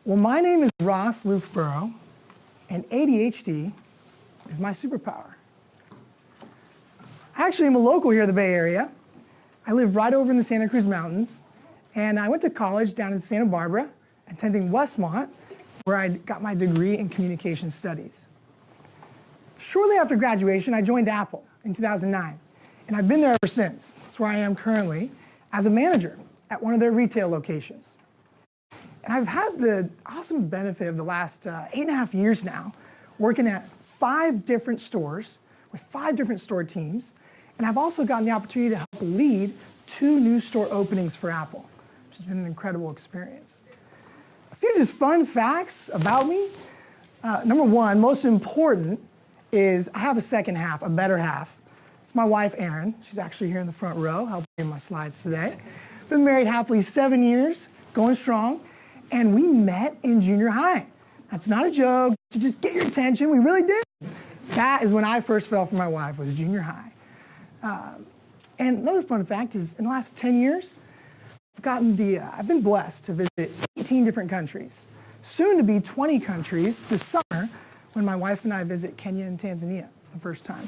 Well, my name is Ross Loofbourrow, and ADHD is my superpower. I actually am a local here in the Bay Area. I live right over in the Santa Cruz Mountains, and I went to college down in Santa Barbara, attending Westmont, where I got my degree in communication studies. Shortly after graduation, I joined Apple in 2009, and I've been there ever since. That's where I am currently as a manager at one of their retail locations. And I've had the awesome benefit of the last 8.5 years now, working at 5 different stores with 5 different store teams. And I've also gotten the opportunity to help lead 2 new store openings for Apple, which has been an incredible experience. A few just fun facts about me. Number 1, most important, is I have a second half, a better half. It's my wife, Erin. She's actually here in the front row, helping me in my slides today. Been married happily 7 years, going strong. And we met in junior high. That's not a joke, to just get your attention, we really did. That is when I first fell for my wife, was junior high. And another fun fact is, in the last 10 years, I've been blessed to visit 18 different countries. Soon to be 20 countries this summer, when my wife and I visit Kenya and Tanzania for the first time.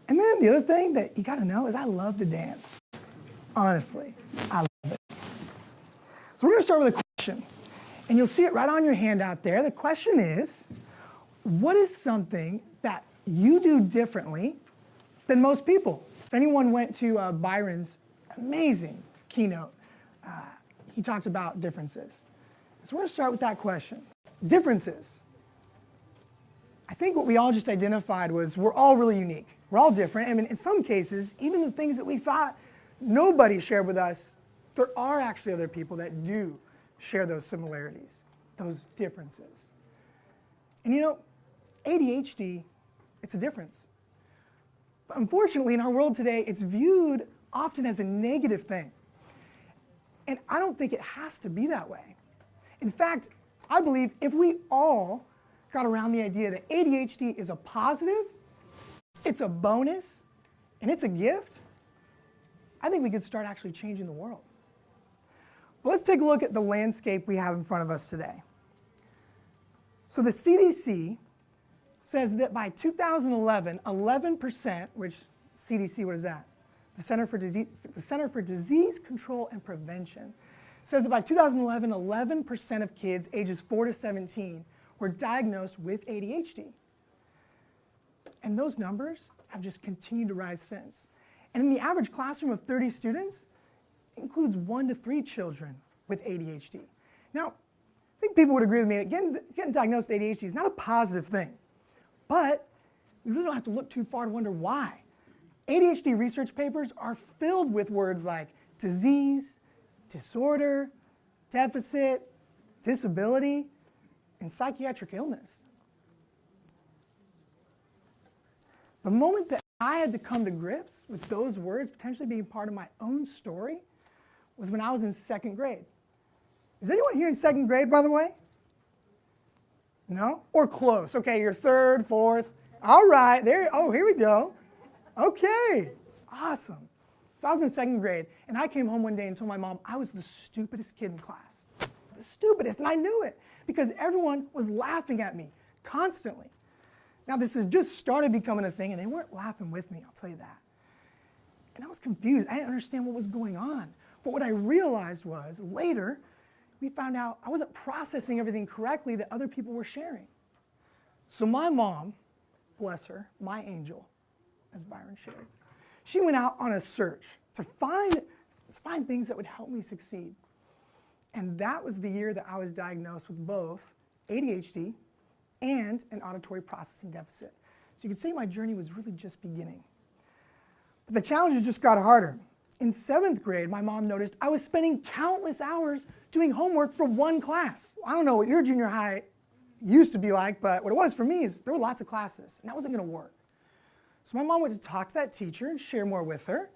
And then the other thing that you gotta know is I love to dance. Honestly, I love it. So we're going to start with a question, and you'll see it right on your handout there. The question is, what is something that you do differently than most people? If anyone went to Byron's amazing keynote, he talked about differences. So we're going to start with that question. Differences. I think what we all just identified was we're all really unique. We're all different. I mean, in some cases, even the things that we thought nobody shared with us, there are actually other people that do share those similarities, those differences. And you know, ADHD, it's a difference. But unfortunately, in our world today, it's viewed often as a negative thing. And I don't think it has to be that way. In fact, I believe if we all got around the idea that ADHD is a positive, it's a bonus, and it's a gift, I think we could start actually changing the world. Well, let's take a look at the landscape we have in front of us today. So the CDC says that by 2011, 11%, which CDC, what is that? The Center for Disease Control and Prevention, says that by 2011, 11% of kids ages 4 to 17 were diagnosed with ADHD. And those numbers have just continued to rise since. And in the average classroom of 30 students, includes 1 to 3 children with ADHD. Now, I think people would agree with me that getting diagnosed with ADHD is not a positive thing, but we really don't have to look too far to wonder why. ADHD research papers are filled with words like disease, disorder, deficit, disability, and psychiatric illness. The moment that I had to come to grips with those words potentially being part of my own story was when I was in 2nd grade. Is anyone here in 2nd grade, by the way? No? Or close. Okay, you're 3rd, 4th. All right, there. Oh, here we go. Okay, awesome. So I was in 2nd grade, and I came home one day and told my mom I was the stupidest kid in class. The stupidest, and I knew it because everyone was laughing at me constantly. Now, this has just started becoming a thing, and they weren't laughing with me, I'll tell you that. And I was confused. I didn't understand what was going on. But what I realized was, later, we found out I wasn't processing everything correctly that other people were sharing. So my mom, bless her, my angel, as Byron shared, she went out on a search to find things that would help me succeed. And that was the year that I was diagnosed with both ADHD and an auditory processing deficit. So you could say my journey was really just beginning. But the challenges just got harder. In 7th grade, my mom noticed I was spending countless hours doing homework for one class. I don't know what your junior high used to be like, but what it was for me is there were lots of classes, and that wasn't going to work. So my mom went to talk to that teacher and share more with her,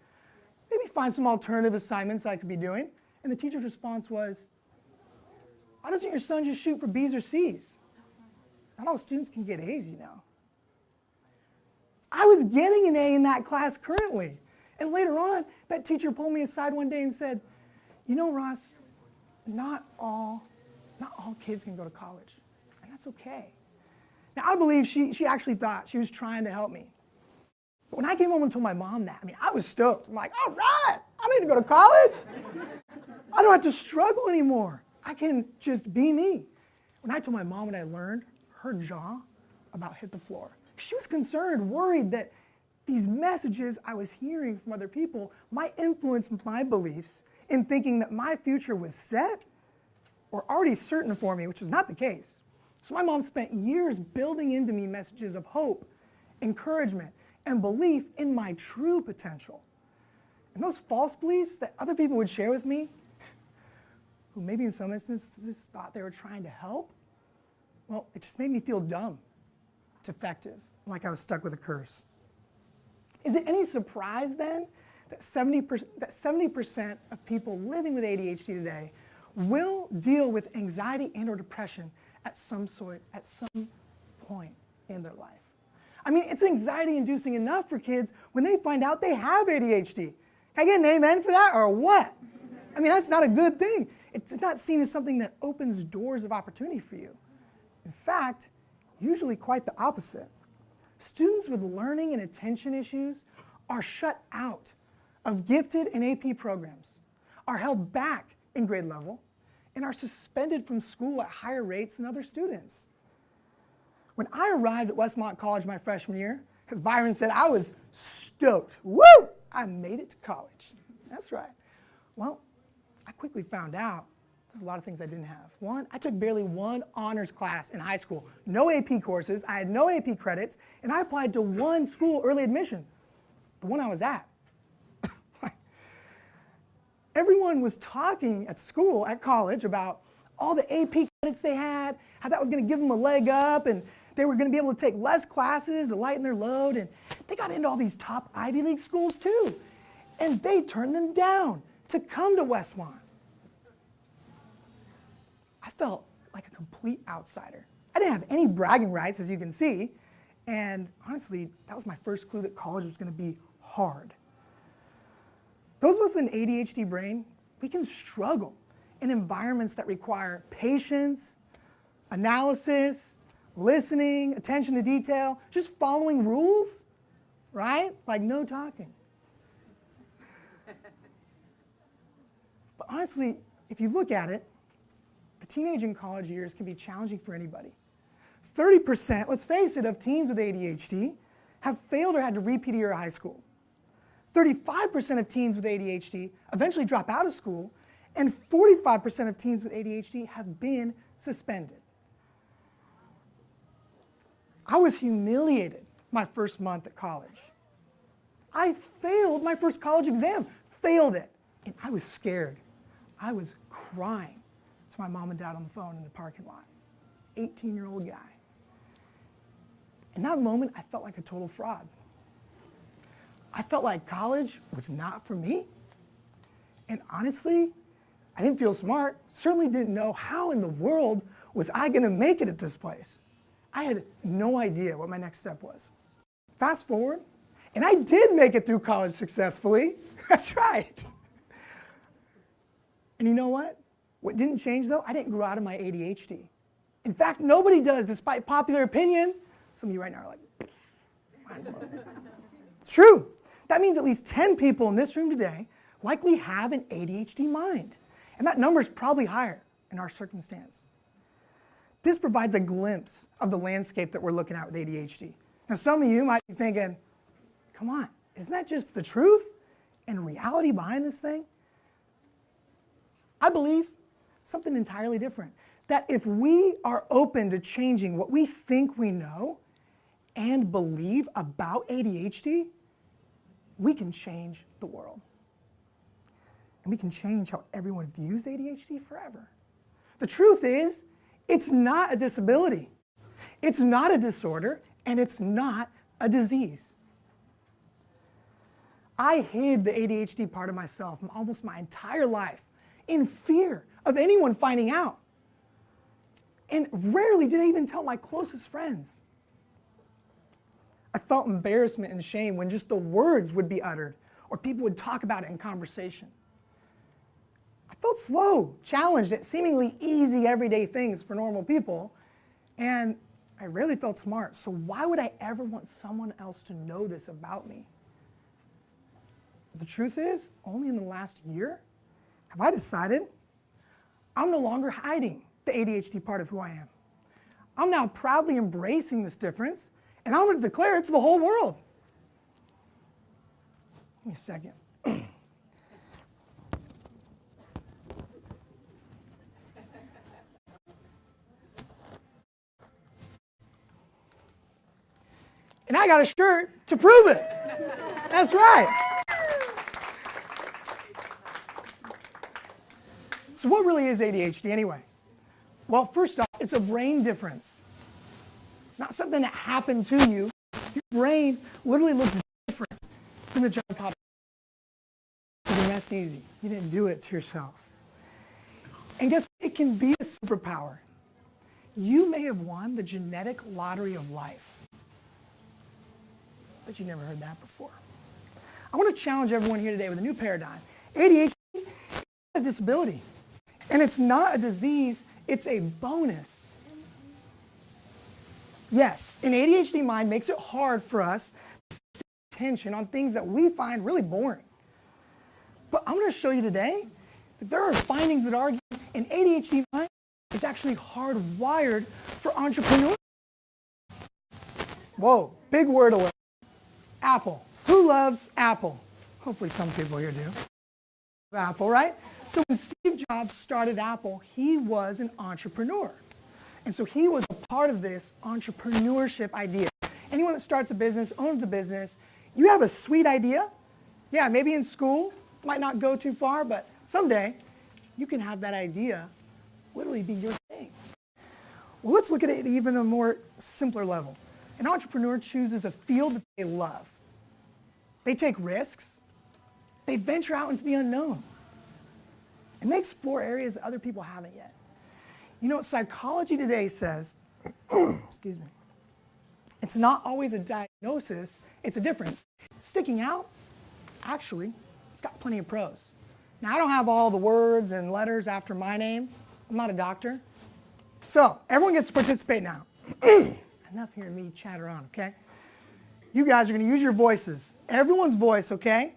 maybe find some alternative assignments I could be doing. And the teacher's response was, why doesn't your son just shoot for B's or C's? Not all students can get A's, you know. I was getting an A in that class currently. And later on, that teacher pulled me aside one day and said, you know, Ross, not all not all kids can go to college, and that's okay. Now, I believe she actually thought she was trying to help me. But when I came home and told my mom that, I was stoked. I'm like, all right, I don't need to go to college. I don't have to struggle anymore. I can just be me. When I told my mom what I learned, her jaw about hit the floor. She was concerned, worried that these messages I was hearing from other people might influence my beliefs in thinking that my future was set or already certain for me, which was not the case. So my mom spent years building into me messages of hope, encouragement, and belief in my true potential. And those false beliefs that other people would share with me, who maybe in some instances thought they were trying to help, well, it just made me feel dumb, defective, like I was stuck with a curse. Is it any surprise then that 70% of people living with ADHD today will deal with anxiety and or depression at some point in their life? It's anxiety-inducing enough for kids when they find out they have ADHD. Can I get an amen for that or what? That's not a good thing. It's not seen as something that opens doors of opportunity for you. In fact, usually quite the opposite. Students with learning and attention issues are shut out of gifted and AP programs, are held back in grade level, and are suspended from school at higher rates than other students. When I arrived at Westmont College my freshman year, as Byron said, I was stoked. Woo! I made it to college. That's right. Well, I quickly found out there's a lot of things I didn't have. One, I took barely one honors class in high school. No AP courses, I had no AP credits, and I applied to one school early admission, the one I was at. Everyone was talking at school, at college, about all the AP credits they had, how that was going to give them a leg up, and they were going to be able to take less classes to lighten their load, and they got into all these top Ivy League schools too, and they turned them down to come to Westmont. I felt like a complete outsider. I didn't have any bragging rights, as you can see, and honestly, that was my first clue that college was going to be hard. Those of us with an ADHD brain, we can struggle in environments that require patience, analysis, listening, attention to detail, just following rules, right? Like no talking. But honestly, if you look at it, the teenage and college years can be challenging for anybody. 30%, let's face it, of teens with ADHD have failed or had to repeat a year of high school. 35% of teens with ADHD eventually drop out of school, and 45% of teens with ADHD have been suspended. I was humiliated my first month at college. I failed my first college exam, failed it, and I was scared. I was crying to my mom and dad on the phone in the parking lot, 18-year-old guy. In that moment, I felt like a total fraud. I felt like college was not for me. And honestly, I didn't feel smart, certainly didn't know how in the world was I going to make it at this place. I had no idea what my next step was. Fast forward, and I did make it through college successfully. That's right. And you know what? What didn't change though, I didn't grow out of my ADHD. In fact, nobody does, despite popular opinion. Some of you right now are like, mind blown. It's true. That means at least 10 people in this room today likely have an ADHD mind. And that number is probably higher in our circumstance. This provides a glimpse of the landscape that we're looking at with ADHD. Now, some of you might be thinking, come on, isn't that just the truth and reality behind this thing? I believe something entirely different. That if we are open to changing what we think we know and believe about ADHD, we can change the world. And we can change how everyone views ADHD forever. The truth is, it's not a disability. It's not a disorder, and it's not a disease. I hid the ADHD part of myself almost my entire life in fear of anyone finding out. And rarely did I even tell my closest friends. I felt embarrassment and shame when just the words would be uttered or people would talk about it in conversation. I felt slow, challenged at seemingly easy everyday things for normal people, and I rarely felt smart. So why would I ever want someone else to know this about me? The truth is, only in the last year have I decided I'm no longer hiding the ADHD part of who I am. I'm now proudly embracing this difference, and I'm going to declare it to the whole world. Give me a second. And I got a shirt to prove it. That's right. So what really is ADHD anyway? Well, first off, it's a brain difference. It's not something that happened to you. Your brain literally looks different than the general population. You rest easy. You didn't do it to yourself. And guess what? It can be a superpower. You may have won the genetic lottery of life. But you never heard that before. I want to challenge everyone here today with a new paradigm. ADHD is a disability. And it's not a disease, it's a bonus. Yes, an ADHD mind makes it hard for us to stay attention on things that we find really boring. But I'm going to show you today that there are findings that argue an ADHD mind is actually hardwired for entrepreneurship. Whoa, big word alert. Apple. Who loves Apple? Hopefully some people here do. Apple, right? So when Steve Jobs started Apple, he was an entrepreneur. And so he was a part of this entrepreneurship idea. Anyone that starts a business, owns a business, you have a sweet idea. Yeah, maybe in school, might not go too far, but someday you can have that idea literally be your thing. Well, let's look at it at even a more simpler level. An entrepreneur chooses a field that they love. They take risks. They venture out into the unknown. And they explore areas that other people haven't yet. You know, psychology today says, excuse me, it's not always a diagnosis, it's a difference. Sticking out, actually, it's got plenty of pros. Now, I don't have all the words and letters after my name. I'm not a doctor. So, everyone gets to participate now. Enough hearing me chatter on, okay? You guys are going to use your voices. Everyone's voice, okay?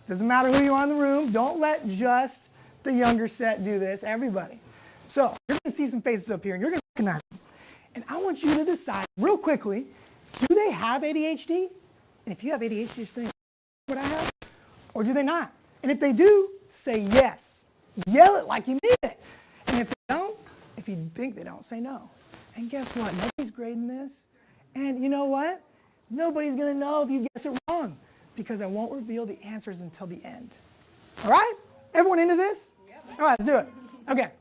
Doesn't matter who you are in the room. Don't let just the younger set do this. Everybody. So you're going to see some faces up here, and you're going to recognize them. And I want you to decide real quickly, do they have ADHD? And if you have ADHD, just think, what I have? Or do they not? And if they do, say yes. Yell it like you mean it. And if they don't, if you think they don't, say no. And guess what? Nobody's grading this. And you know what? Nobody's going to know if you guess it wrong, because I won't reveal the answers until the end. All right? Everyone into this? Yep. All right, let's do it. Okay.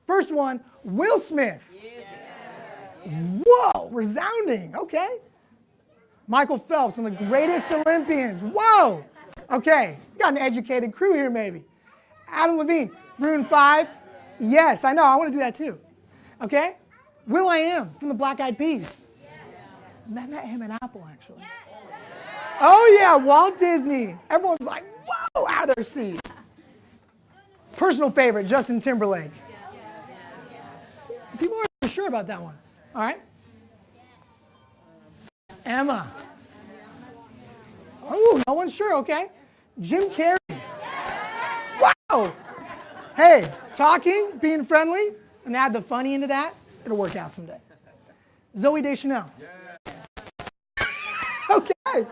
First one, Will Smith. Yes. Whoa, resounding. Okay. Michael Phelps, one of the greatest Olympians. Whoa. Okay. Got an educated crew here, maybe. Adam Levine, Maroon 5. Yes, I know. I want to do that too. Okay. Will.i.am from the Black Eyed Peas. I met him at Apple, actually. Oh, yeah, Walt Disney. Everyone's like, whoa, out of their seat. Personal favorite, Justin Timberlake. People aren't sure about that one. All right? Emma. Oh, no one's sure, okay. Jim Carrey. Wow. Hey, talking, being friendly, and add the funny into that, it'll work out someday. Zooey Deschanel. Okay.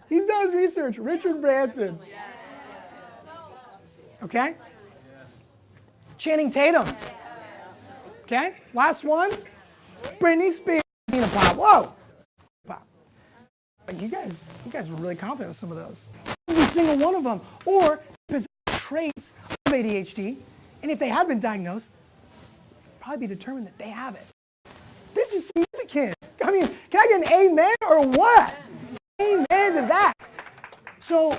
He's done his research. Richard Branson. Okay? Channing Tatum. Okay? Last one. Britney Spears. Pop. Whoa. Pop. You guys were really confident with some of those. Every single one of them. Or possess traits of ADHD. And if they have been diagnosed, probably be determined that they have it. This is significant. I mean, can I get an amen or what? Amen to that. So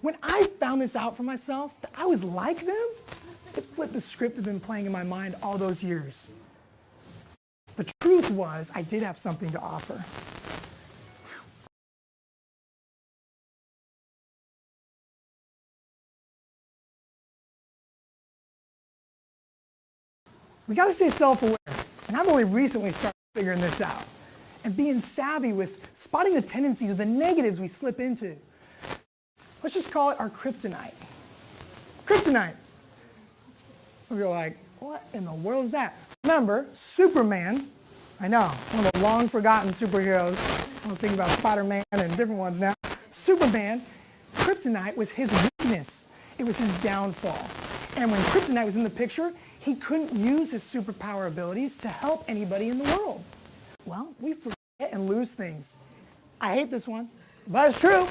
when I found this out for myself, that I was like them, it flipped the script that had been playing in my mind all those years. The truth was, I did have something to offer. We got to stay self-aware. And I've only recently started figuring this out. And being savvy with spotting the tendencies or the negatives we slip into. Let's just call it our kryptonite. Kryptonite. Some people are like, what in the world is that? Remember, Superman, I know, one of the long-forgotten superheroes. I'm thinking about Spider-Man and different ones now. Superman, kryptonite was his weakness. It was his downfall. And when kryptonite was in the picture, he couldn't use his superpower abilities to help anybody in the world. Well, we forget and lose things. I hate this one, but it's true.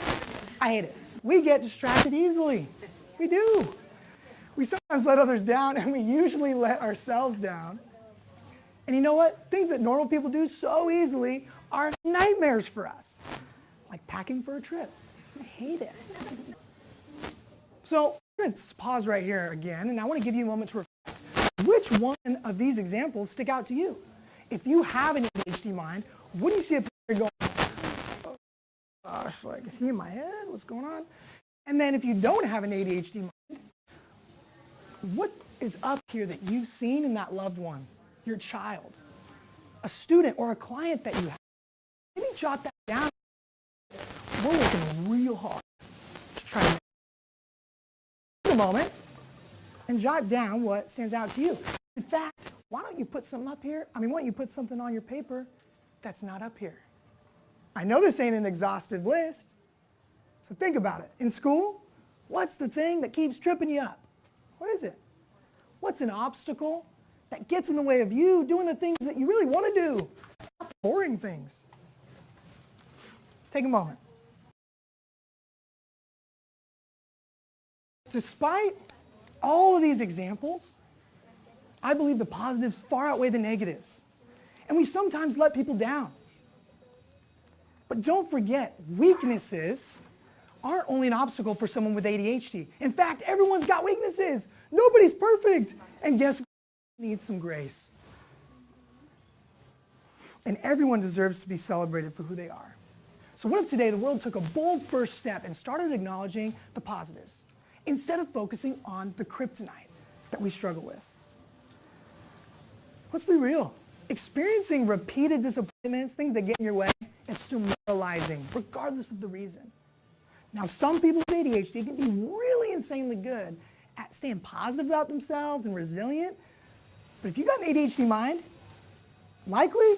I hate it. We get distracted easily. We do. We sometimes let others down, and we usually let ourselves down. And you know what? Things that normal people do so easily are nightmares for us, like packing for a trip. I hate it. So I'm going to pause right here again, and I want to give you a moment to reflect. Which one of these examples stick out to you? If you have an ADHD mind, what do you see up here going, oh gosh, like, is he in my head? What's going on? And then if you don't have an ADHD mind, what is up here that you've seen in that loved one, your child, a student or a client that you have? Maybe jot that down. We're working real hard to try to take a moment and jot down what stands out to you. In fact, why don't you put something up here? Why don't you put something on your paper that's not up here? I know this ain't an exhaustive list, so think about it. In school, what's the thing that keeps tripping you up? What is it? What's an obstacle that gets in the way of you doing the things that you really want to do? Not the boring things. Take a moment. Despite all of these examples, I believe the positives far outweigh the negatives. And we sometimes let people down. But don't forget, weaknesses aren't only an obstacle for someone with ADHD. In fact, everyone's got weaknesses. Nobody's perfect. And guess what? Needs some grace. And everyone deserves to be celebrated for who they are. So what if today the world took a bold first step and started acknowledging the positives instead of focusing on the kryptonite that we struggle with? Let's be real. Experiencing repeated disappointments, things that get in your way, is demoralizing, regardless of the reason. Now, some people with ADHD can be really insanely good at staying positive about themselves and resilient. But if you got an ADHD mind, likely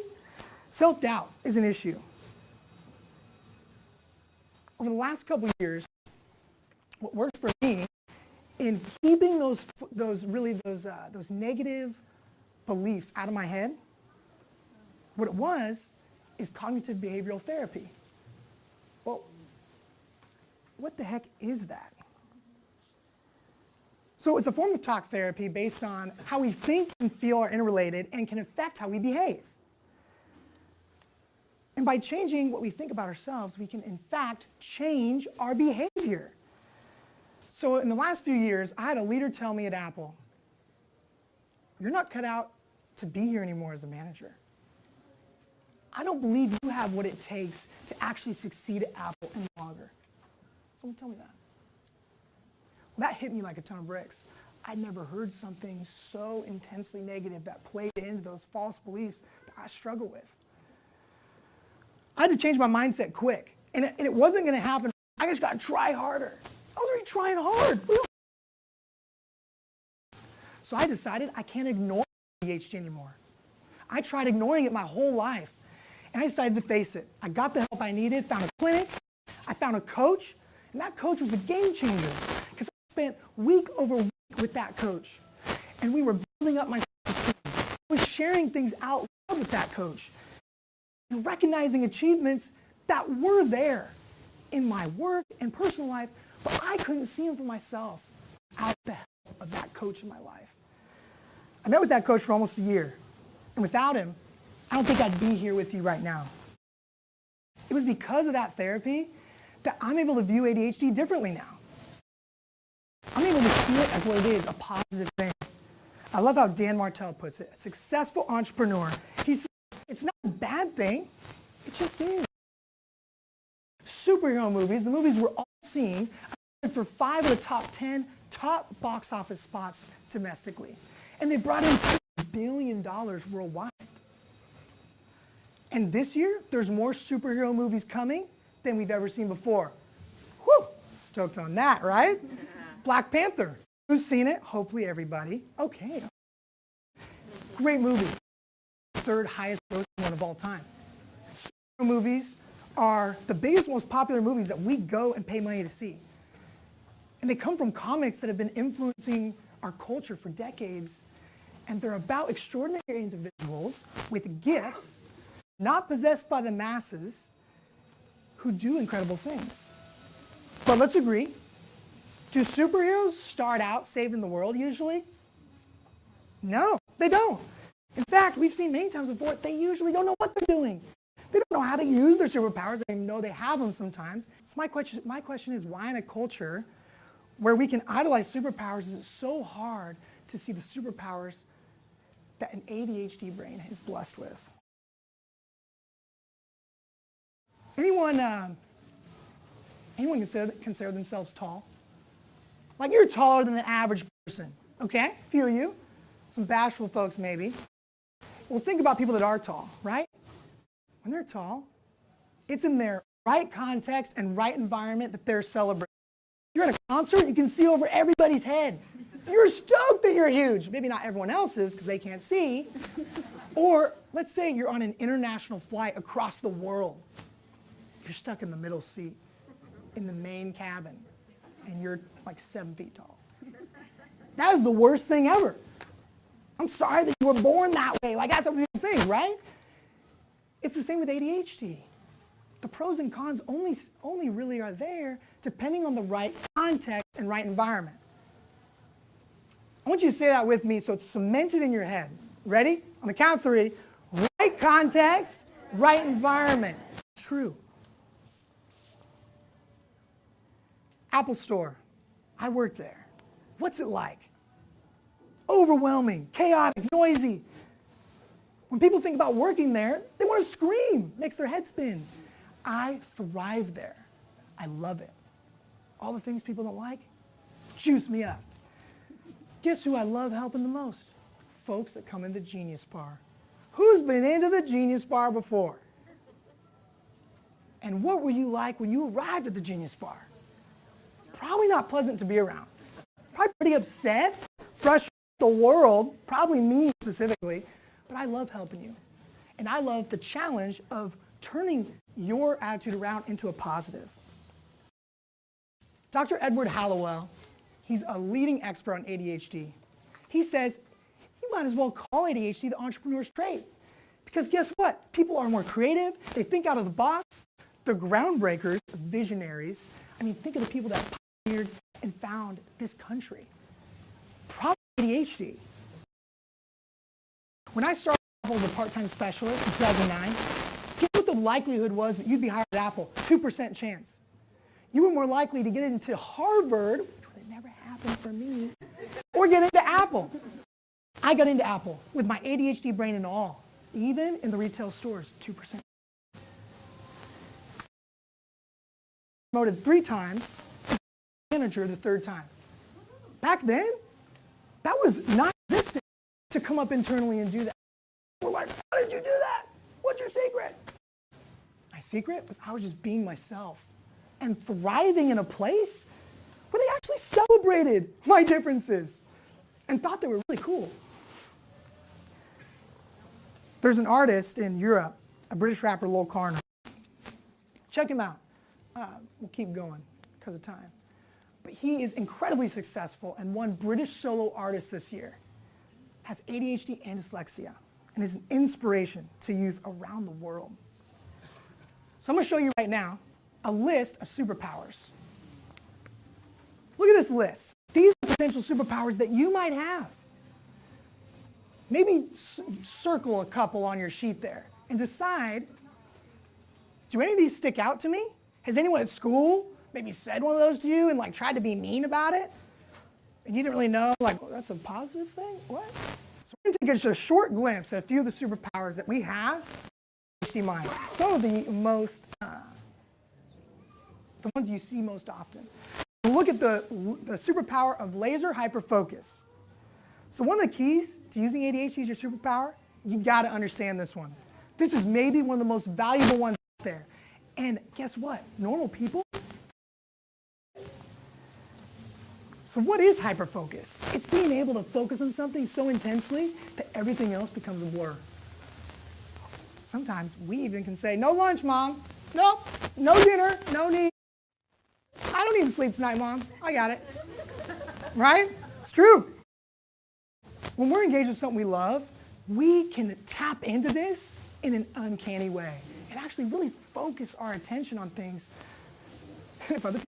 self-doubt is an issue. Over the last couple of years, what worked for me in keeping those negative beliefs out of my head, what it was is cognitive behavioral therapy. Well, what the heck is that? So it's a form of talk therapy based on how we think and feel are interrelated and can affect how we behave. And by changing what we think about ourselves, we can in fact change our behavior. So in the last few years, I had a leader tell me at Apple, "You're not cut out to be here anymore as a manager. I don't believe you have what it takes to actually succeed at Apple any longer." Someone tell me that. Well, that hit me like a ton of bricks. I'd never heard something so intensely negative that played into those false beliefs that I struggle with. I had to change my mindset quick. And it wasn't going to happen. I just got to try harder. I was already trying hard. So I decided I can't ignore ADHD anymore. I tried ignoring it my whole life. And I decided to face it. I got the help I needed, found a clinic, I found a coach, and that coach was a game changer. Because I spent week over week with that coach. And we were building up my self-esteem. I was sharing things out loud with that coach. And recognizing achievements that were there in my work and personal life, but I couldn't see them for myself without the help of that coach in my life. I met with that coach for almost a year. And without him, I don't think I'd be here with you right now. It was because of that therapy that I'm able to view ADHD differently now. I'm able to see it as what it is, a positive thing. I love how Dan Martell puts it, a successful entrepreneur. He says, it's not a bad thing, it just is. Superhero movies, the movies we're all seeing, accounted for 5 of the top 10 top box office spots domestically. And they brought in billion worldwide. And this year, there's more superhero movies coming than we've ever seen before. Whew, stoked on that, right? Black Panther. Who's seen it? Hopefully everybody. Okay. Great movie. Third highest grossing one of all time. Superhero movies are the biggest, most popular movies that we go and pay money to see. And they come from comics that have been influencing our culture for decades. And they're about extraordinary individuals with gifts, not possessed by the masses, who do incredible things. But let's agree, do superheroes start out saving the world usually? No, they don't. In fact, we've seen many times before, they usually don't know what they're doing. They don't know how to use their superpowers. They know they have them sometimes. So my question is, why in a culture where we can idolize superpowers is it so hard to see the superpowers that an ADHD brain is blessed with? Anyone consider themselves tall? Like you're taller than the average person, okay? Feel you. Some bashful folks maybe. Well, think about people that are tall, right? When they're tall, it's in their right context and right environment that they're celebrating. You're at a concert, you can see over everybody's head. You're stoked that you're huge. Maybe not everyone else is because they can't see. Or let's say you're on an international flight across the world. You're stuck in the middle seat in the main cabin and you're like 7 feet tall. That is the worst thing ever. I'm sorry that you were born that way. Like that's a real thing, right? It's the same with ADHD. The pros and cons only really are there depending on the right context and right environment. I want you to say that with me so it's cemented in your head. Ready? On the count of 3. Right context, right environment. It's true. Apple Store. I worked there. What's it like? Overwhelming, chaotic, noisy. When people think about working there, they want to scream. Makes their head spin. I thrive there. I love it. All the things people don't like, juice me up. Guess who I love helping the most? Folks that come into Genius Bar. Who's been into the Genius Bar before? And what were you like when you arrived at the Genius Bar? Probably not pleasant to be around. Probably pretty upset, frustrated with the world, probably me specifically, but I love helping you. And I love the challenge of turning your attitude around into a positive. Dr. Edward Hallowell, he's a leading expert on ADHD. He says, you might as well call ADHD the entrepreneur's trait. Because guess what? People are more creative, they think out of the box, they're groundbreakers, visionaries. I mean, think of the people that pioneered and found this country. Probably ADHD. When I started as a part-time specialist in 2009, guess what the likelihood was that you'd be hired at Apple? 2% chance. You were more likely to get into Harvard, which would have never happened for me, or get into Apple. I got into Apple with my ADHD brain and all, even in the retail stores, 2%. Promoted 3 times, manager the 3rd time. Back then, that was not existent to come up internally and do that. We're like, how did you do that? What's your secret? My secret was I was just being myself and thriving in a place where they actually celebrated my differences and thought they were really cool. There's an artist in Europe, a British rapper, Lil Karna. Check him out. We'll keep going because of time. But he is incredibly successful and won British Solo Artist this year. Has ADHD and dyslexia and is an inspiration to youth around the world. So I'm going to show you right now a list of superpowers. Look at this list. These are potential superpowers that you might have. Maybe circle a couple on your sheet there and decide, do any of these stick out to me? Has anyone at school maybe said one of those to you and like tried to be mean about it? And you didn't really know, like, well, that's a positive thing? What? So we're going to take just a short glimpse at a few of the superpowers that we have. Some of the most, the ones you see most often. Look at the superpower of laser hyperfocus. So one of the keys to using ADHD as your superpower, you got to understand this one. This is maybe one of the most valuable ones out there. And guess what? Normal people. So what is hyperfocus? It's being able to focus on something so intensely that everything else becomes a blur. Sometimes we even can say, no lunch, Mom. Nope, no dinner, no need. I don't need to sleep tonight, Mom. I got it. Right? It's true. When we're engaged with something we love, we can tap into this in an uncanny way and actually really focus our attention on things. And if other people,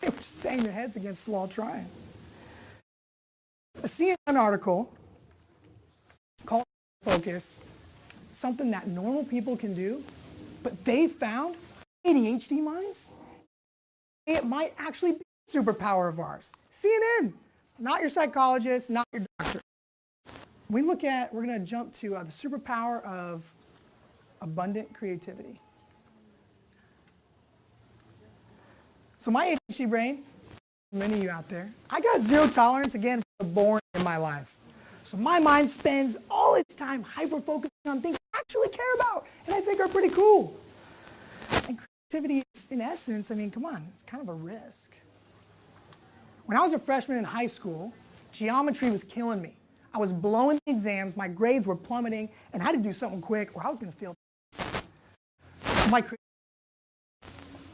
they would just bang their heads against the wall trying. A CNN article called Focus, something that normal people can do, but they found ADHD minds, it might actually be a superpower of ours. CNN, not your psychologist, not your doctor. We're going to jump to the superpower of abundant creativity. So my ADHD brain, many of you out there, I got zero tolerance, again, for the boring in my life. So my mind spends all its time hyper-focusing on things I actually care about and I think are pretty cool. And creativity is, in essence, I mean, come on, it's kind of a risk. When I was a freshman in high school, geometry was killing me. I was blowing the exams, my grades were plummeting, and I had to do something quick or I was going to fail.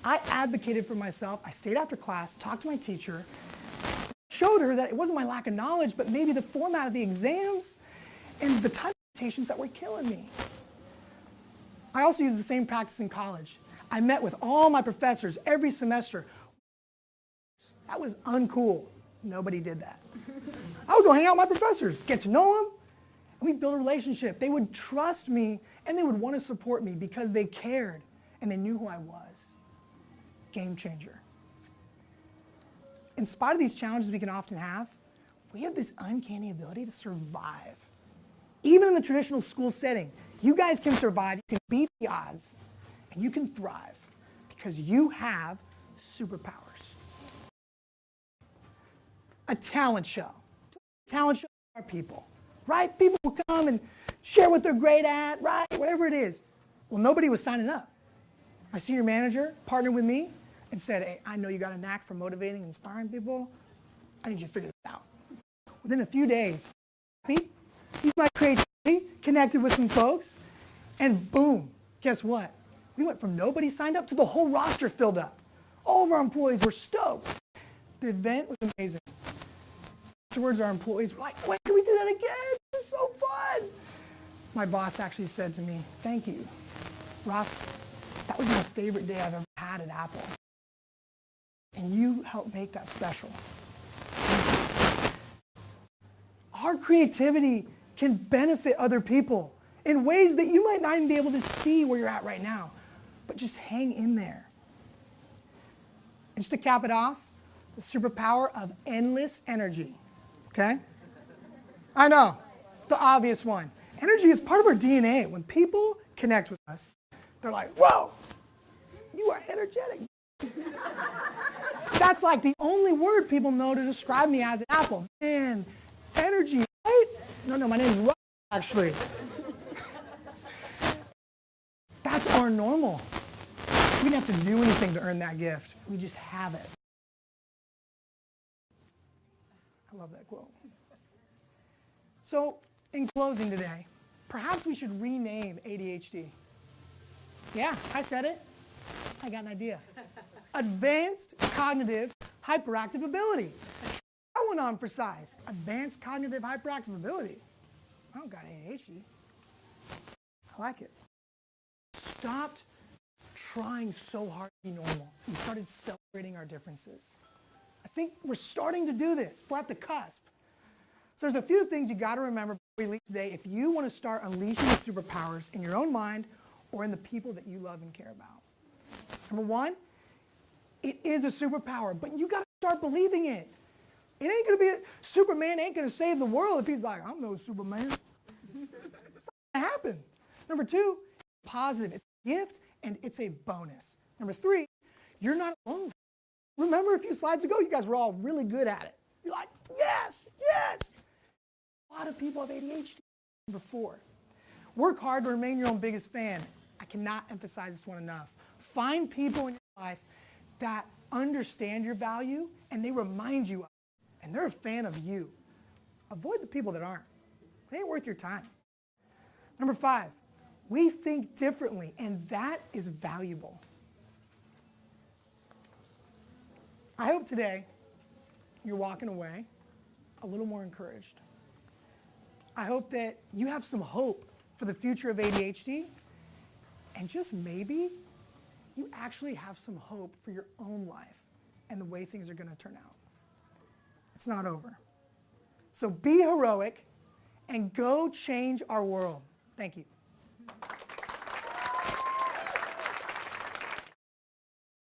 I advocated for myself. I stayed after class, talked to my teacher, showed her that it wasn't my lack of knowledge, but maybe the format of the exams and the time limitations that were killing me. I also used the same practice in college. I met with all my professors every semester. That was uncool. Nobody did that. I would go hang out with my professors, get to know them, and we'd build a relationship. They would trust me, and they would want to support me because they cared, and they knew who I was. Game changer. In spite of these challenges we can often have, we have this uncanny ability to survive. Even in the traditional school setting, you guys can survive, you can beat the odds, and you can thrive because you have superpowers. A talent show. Talent shows are people, right? People will come and share what they're great at, right? Whatever it is. Well, nobody was signing up. My senior manager partnered with me and said, hey, I know you got a knack for motivating and inspiring people. I need you to figure this out. Within a few days, used my creativity, connected with some folks, and boom, guess what? We went from nobody signed up to the whole roster filled up. All of our employees were stoked. The event was amazing. Afterwards, our employees were like, when can we do that again? This is so fun. My boss actually said to me, thank you. Ross, that was my favorite day I've ever had at Apple. And you helped make that special. Our creativity can benefit other people in ways that you might not even be able to see where you're at right now. But just hang in there. And just to cap it off, the superpower of endless energy. Okay? I know, the obvious one. Energy is part of our DNA. When people connect with us, they're like, whoa, you are energetic. That's like the only word people know to describe me as an Apple. Man, energy, right? No, my name's Ross, actually. That's our normal. We didn't have to do anything to earn that gift. We just have it. I love that quote. So, in closing today, perhaps we should rename ADHD. Yeah, I said it. I got an idea. Advanced Cognitive Hyperactive Ability. That one on for size. Advanced Cognitive Hyperactive Ability. I don't got ADHD. I like it. Stopped trying so hard to be normal. We started celebrating our differences. I think we're starting to do this. We're at the cusp. So there's a few things you got to remember before we leave today if you want to start unleashing the superpowers in your own mind or in the people that you love and care about. Number one, it is a superpower, but you got to start believing it. It ain't going to be, Superman ain't going to save the world if he's like, I'm no Superman. It's not going to happen. Number two, positive. It's a gift and it's a bonus. Number three, you're not alone. Remember a few slides ago, you guys were all really good at it. You're like, yes, yes. A lot of people have ADHD. Number 4, work hard to remain your own biggest fan. I cannot emphasize this one enough. Find people in your life that understand your value and they remind you of it, and they're a fan of you. Avoid the people that aren't. They ain't worth your time. Number 5, we think differently, and that is valuable. I hope today you're walking away a little more encouraged. I hope that you have some hope for the future of ADHD, and just maybe you actually have some hope for your own life and the way things are going to turn out. It's not over. So be heroic and go change our world. Thank you.